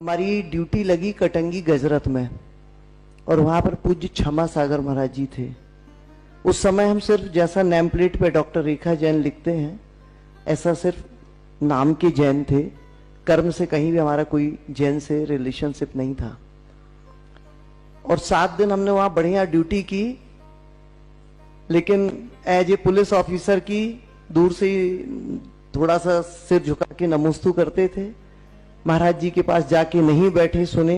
हमारी ड्यूटी लगी कटंगी गजरत में और वहां पर पूज्य क्षमा सागर महाराज जी थे। उस समय हम सिर्फ जैसा नेम प्लेट पे डॉक्टर रेखा जैन लिखते हैं ऐसा सिर्फ नाम के जैन थे, कर्म से कहीं भी हमारा कोई जैन से रिलेशनशिप नहीं था। और 7 दिन हमने वहां बढ़िया ड्यूटी की, लेकिन एज ए पुलिस ऑफिसर की दूर से थोड़ा सा सिर झुका के नमोस्तु करते थे। महाराज जी के पास जाके नहीं बैठे सुने।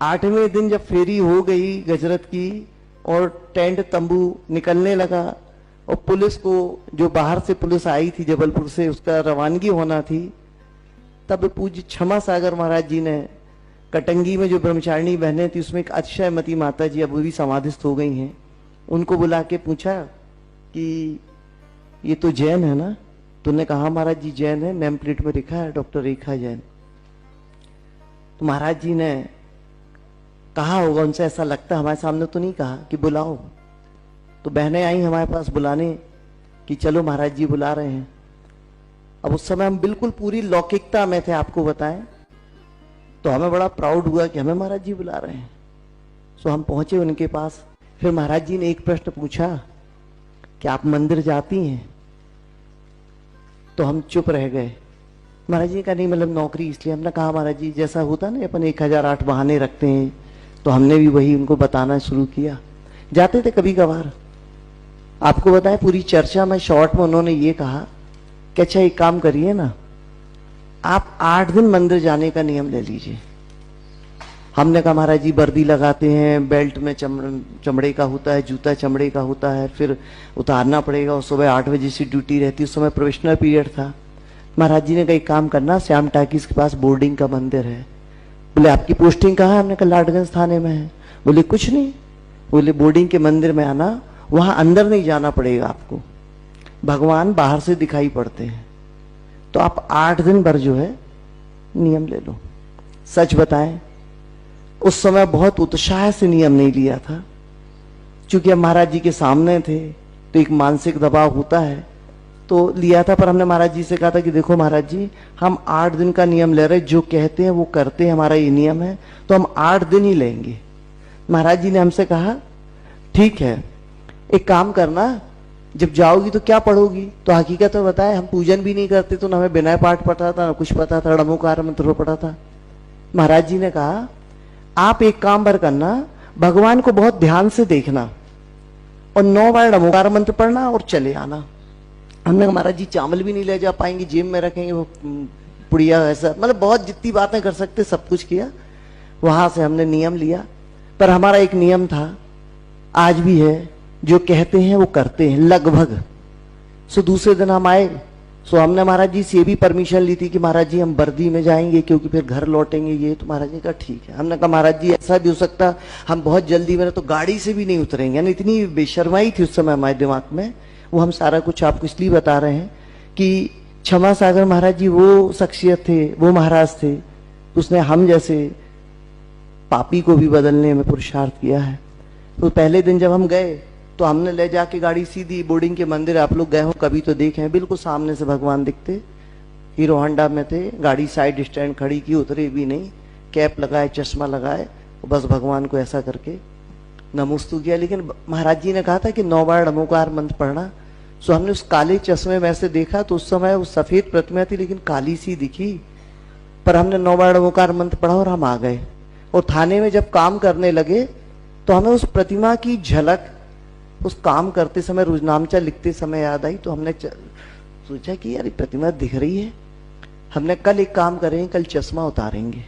8वें दिन जब फेरी हो गई गजरत की और टेंट तंबू निकलने लगा और पुलिस को, जो बाहर से पुलिस आई थी जबलपुर से, उसका रवानगी होना थी, तब पूज्य क्षमा सागर महाराज जी ने कटंगी में जो ब्रह्मचारिणी बहनें थी उसमें एक अतिशयमती माता जी अब भी समाधिस्थ हो गई हैं, उनको बुला के पूछा कि ये तो जैन है ना? तूने कहा महाराज जी जैन है, नेम प्लेट में लिखा है डॉक्टर रेखा जैन। तो महाराज जी ने कहा होगा उनसे, ऐसा लगता है, हमारे सामने तो नहीं कहा कि बुलाओ। तो बहनें आई हमारे पास बुलाने कि चलो महाराज जी बुला रहे हैं। अब उस समय हम बिल्कुल पूरी लौकिकता में थे, आपको बताएं, तो हमें बड़ा प्राउड हुआ कि हमें महाराज जी बुला रहे हैं। सो हम पहुंचे उनके पास। फिर महाराज जी ने एक प्रश्न पूछा कि आप मंदिर जाती हैं? तो हम चुप रह गए। महाराज जी का नहीं, मतलब नौकरी इसलिए। हमने कहा महाराज जी जैसा होता ना अपन 1008 बहाने रखते हैं, तो हमने भी वही उनको बताना शुरू किया। जाते थे कभी कभार। आपको बताएं पूरी चर्चा में शॉर्ट में उन्होंने ये कहा कि अच्छा एक काम करिए ना, आप 8 दिन मंदिर जाने का नियम ले लीजिए। हमने कहा महाराज जी वर्दी लगाते हैं, बेल्ट में चमड़े का होता है, जूता चमड़े का होता है, फिर उतारना पड़ेगा, और सुबह 8 बजे से ड्यूटी रहती है। उस समय प्रोफेशनल पीरियड था। महाराज जी ने कहा एक काम करना, श्याम टाकीज के पास बोर्डिंग का मंदिर है। बोले आपकी पोस्टिंग कहाँ है? हमने कहा लाडगंज थाने में है। बोले कुछ नहीं, बोले बोर्डिंग के मंदिर में आना, वहां अंदर नहीं जाना पड़ेगा आपको, भगवान बाहर से दिखाई पड़ते हैं, तो आप 8 दिन भर जो है नियम ले लो। सच बताएं उस समय बहुत उत्साह से नियम नहीं लिया था, क्योंकि हम महाराज जी के सामने थे तो एक मानसिक दबाव होता है, तो लिया था। पर हमने महाराज जी से कहा था कि देखो महाराज जी, हम 8 दिन का नियम ले रहे, जो कहते हैं वो करते हैं, हमारा ये नियम है, तो हम 8 दिन ही लेंगे। महाराज जी ने हमसे कहा ठीक है, एक काम करना, जब जाओगी तो क्या पढ़ोगी? तो हकीकत में बताए हम पूजन भी नहीं करते, तो ना हमें विनय पाठ पढ़ा था, ना कुछ पता था, णमोकार मंत्र पढ़ा था। महाराज जी ने कहा आप एक काम भर करना, भगवान को बहुत ध्यान से देखना और 9 बार णमोकार मंत्र पढ़ना और चले आना। हमने कहा महाराज जी चावल भी नहीं ले जा पाएंगे, जेब में रखेंगे वो पुड़िया, ऐसा मतलब बहुत जितनी बातें कर सकते सब कुछ किया। वहां से हमने नियम लिया, पर हमारा एक नियम था, आज भी है, जो कहते हैं वो करते हैं लगभग। सो दूसरे दिन हम आए, सो हमने महाराज जी से भी परमिशन ली थी कि महाराज जी हम वर्दी में जाएंगे क्योंकि फिर घर लौटेंगे ये। तो महाराज जी का ठीक है। हमने कहा महाराज जी ऐसा भी हो सकता हम बहुत जल्दी में तो गाड़ी से भी नहीं उतरेंगे, यानी इतनी बेशर्माई थी उस समय हमारे दिमाग में। वो हम सारा कुछ आपको इसलिए बता रहे हैं कि क्षमा सागर महाराज जी वो शख्सियत थे, वो महाराज थे, उसने हम जैसे पापी को भी बदलने में पुरुषार्थ किया है। तो पहले दिन जब हम गए तो हमने ले जाके गाड़ी सीधी बोर्डिंग के मंदिर, आप लोग गए हो कभी तो देखे हैं, बिल्कुल सामने से भगवान दिखते। हीरो होंडा में थे, गाड़ी साइड स्टैंड खड़ी की, उतरे भी नहीं, कैप लगाए, चश्मा लगाए, बस भगवान को ऐसा करके नमोस्तु किया। लेकिन महाराज जी ने कहा था कि 9 बार णमोकार मंत्र पढ़ना। सो हमने उस काले चश्मे में से देखा तो उस समय उस सफेद प्रतिमा थी लेकिन काली सी दिखी, पर हमने 9 बार णमोकार मंत्र पढ़ा और हम आ गए। और थाने में जब काम करने लगे तो हमें उस प्रतिमा की झलक उस काम करते समय, रोजनामचा लिखते समय याद आई। तो हमने सोचा कि यार प्रतिमा दिख रही है, हमने कल एक काम करेंगे, कल चश्मा उतारेंगे।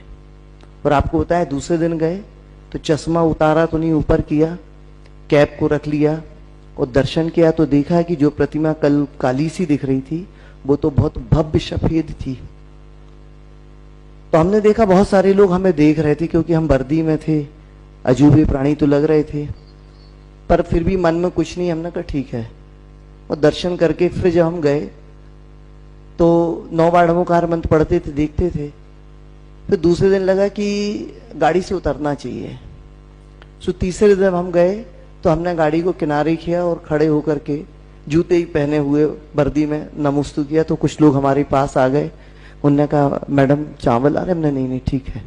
और आपको बताया दूसरे दिन गए तो चश्मा उतारा तो नहीं, ऊपर किया, कैप को रख लिया और दर्शन किया तो देखा कि जो प्रतिमा कल काली सी दिख रही थी वो तो बहुत भव्य सफेद थी। तो हमने देखा बहुत सारे लोग हमें देख रहे थे क्योंकि हम वर्दी में थे, अजूबे प्राणी तो लग रहे थे, पर फिर भी मन में कुछ नहीं। हमने कहा ठीक है। और दर्शन करके फिर जब हम गए तो 9 बार णमोकार मंत्र पढ़ते थे, देखते थे। फिर दूसरे दिन लगा कि गाड़ी से उतरना चाहिए। सो तीसरे दिन हम गए तो हमने गाड़ी को किनारे किया और खड़े होकर के जूते ही पहने हुए वर्दी में नमोस्तु किया। तो कुछ लोग हमारे पास आ गए, उन्होंने कहा मैडम चावल आ रहे, हमने नहीं नहीं ठीक है।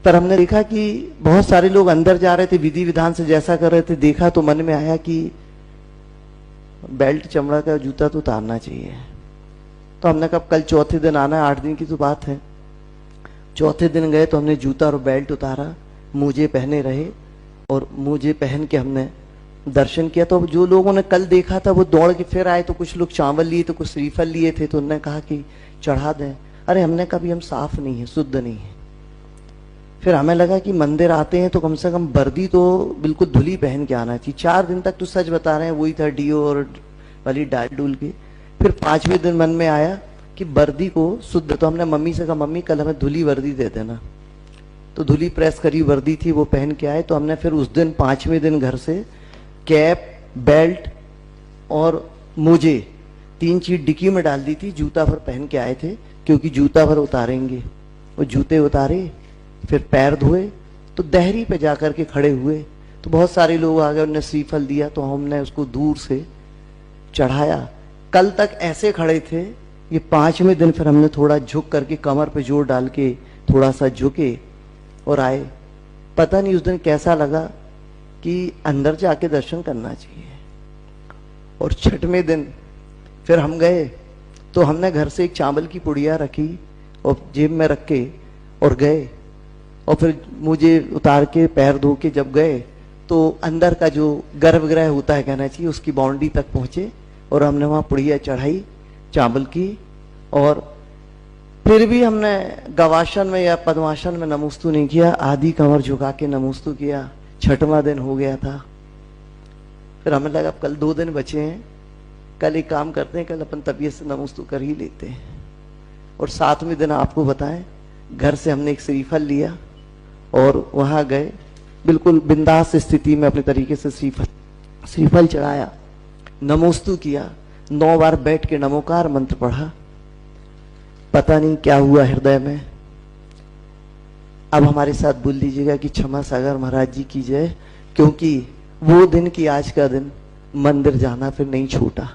पर हमने देखा कि बहुत सारे लोग अंदर जा रहे थे, विधि विधान से जैसा कर रहे थे, देखा तो मन में आया कि बेल्ट चमड़ा का जूता तो उतारना चाहिए। तो हमने कहा कल चौथे दिन आना है, 8 दिन की तो बात है। चौथे दिन गए तो हमने जूता और बेल्ट उतारा, मोजे पहने रहे और मोजे पहन के हमने दर्शन किया। तो जो लोगों ने कल देखा था वो दौड़ के फिर आए, तो कुछ लोग चावल लिए, तो कुछ श्रीफल लिए थे, तो उन्होंने कहा कि चढ़ा दें। अरे हमने कहा भी हम साफ नहीं है, शुद्ध नहीं है। फिर हमें लगा कि मंदिर आते हैं तो कम से कम वर्दी तो बिल्कुल धुली पहन के आना चाहिए। 4 दिन तक तो सच बता रहे हैं वही था, डीओ और वाली डाल डूल के। फिर 5वें दिन मन में आया कि वर्दी को शुद्ध, तो हमने मम्मी से कहा मम्मी कल हमें धुली वर्दी दे देना। तो धुली प्रेस करी वर्दी थी, वो पहन के आए। तो हमने फिर उस दिन 5वें दिन घर से कैप, बेल्ट और मोजे 3 चीज डिक्की में डाल दी थी, जूता भर पहन के आए थे, क्योंकि जूता भर उतारेंगे। वो जूते उतारे, फिर पैर धोए, तो दहरी पे जाकर के खड़े हुए। तो बहुत सारे लोग आ गए, उन्होंने श्रीफल दिया, तो हमने उसको दूर से चढ़ाया। कल तक ऐसे खड़े थे, ये 5वें दिन फिर हमने थोड़ा झुक करके कमर पे जोर डाल के थोड़ा सा झुके और आए। पता नहीं उस दिन कैसा लगा कि अंदर जाके दर्शन करना चाहिए। और 6वें दिन फिर हम गए, तो हमने घर से एक चावल की पुड़िया रखी और जेब में रख के और गए। और फिर मुझे उतार के पैर धो के जब गए तो अंदर का जो गर्भगृह होता है कहना चाहिए, उसकी बाउंड्री तक पहुंचे और हमने वहां पुड़िया चढ़ाई चावल की। और फिर भी हमने गवासन में या पद्मासन में नमोस्तु नहीं किया, आधी कमर झुका के नमोस्तु किया। 6वां दिन हो गया था। फिर हमें लगा कल 2 दिन बचे हैं, कल एक काम करते हैं, कल अपन तबीयत से नमोस्तु कर ही लेते हैं। और 7वें दिन आपको बताएं, घर से हमने एक श्रीफल लिया और वहां गए, बिल्कुल बिंदास स्थिति में अपने तरीके से श्रीफल चढ़ाया, नमोस्तु किया, 9 बार बैठ के नमोकार मंत्र पढ़ा। पता नहीं क्या हुआ हृदय में। अब हमारे साथ बोल लीजिएगा कि क्षमा सागर महाराज जी की जय, क्योंकि वो दिन की आज का दिन मंदिर जाना फिर नहीं छूटा।